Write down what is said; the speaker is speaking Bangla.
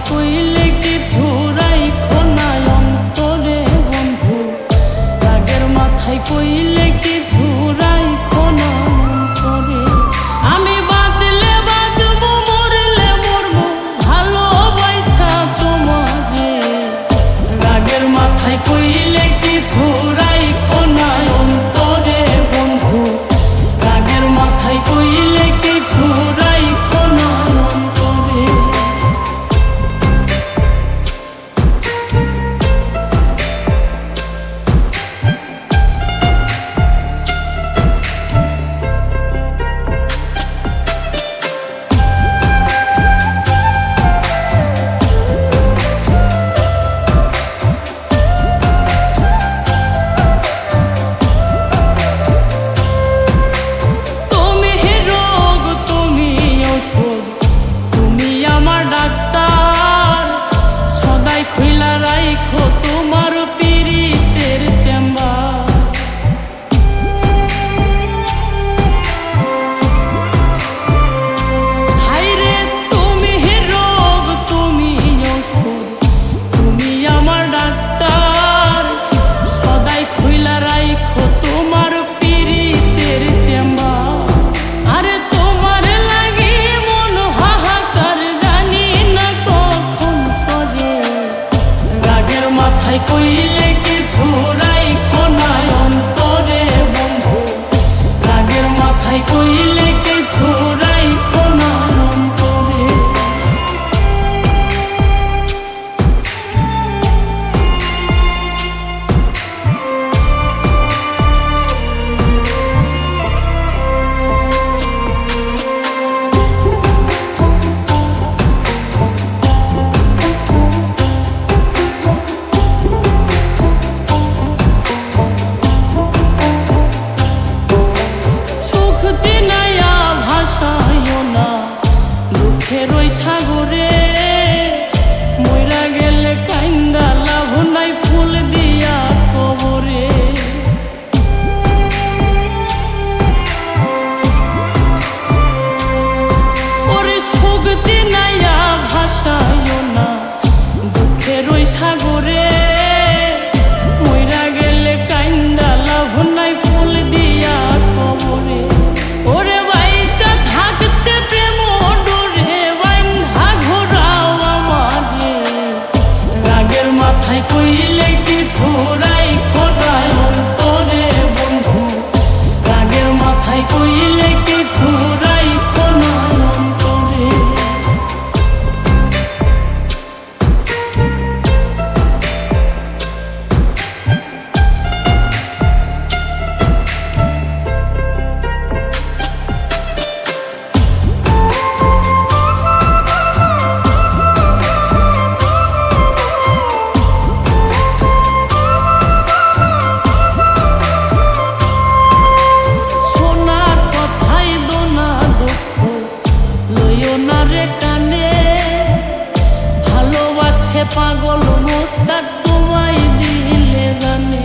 কইলে কিছু রাইখো না অন্তরে বন্ধু, রাগের মাথায় কইলে কিছু রাইখো না অন্তরে। আমি বাঁচলে বাঁচবো, মরলে মরবো, ভালোবাসা তোমারে। রাগের মাথায় কইলে কিছু রাইখো না অন্তরে বন্ধু, রাগের মাথায় কইলে কিছু রাইখো না অন্তরে। খুইলা রাইখো তোমার পীড়িতের চেম্বার। হাইরে তুমি রোগ, তুমি ওষুধ, তুমি আমার ডাক্তার। সদাই খুইলা রাইখো তোমার পীড়িতের চেম্বার। আরে তোমার লাগি মন হাহাকার, জানি না কখন করে। রাগের মাথায় কইলে কিছু রাইখো না অন্তরে বন্ধু, রাগের মাথায় কইলে কিছু রাইখো না অন্তরে। দুঃখের ওই সাগরে মইরা গেলে কাইন্দা লাভ নাই, ফুল দিয়া কবরে। ওরে সুখ চিনাইয়া ভাসাইও না দুঃখের ওই সাগরে, মইরা গেলে কাইন্দা লাভ নাই, ফুল দিয়া কবরে। ওরে বাইচা থাকতে প্রেম ডোরে বান্ধা ঘোরাও আমারে। রাগের মাথায় কইলে কিছু রাইখো না অন্তরে বন্ধু, রাগের মাথায় কইলে কিছু রাইখো না অন্তরে। কানে ভালোবাসে পাগল মোস্তাক, তোমায় দিলে জানে।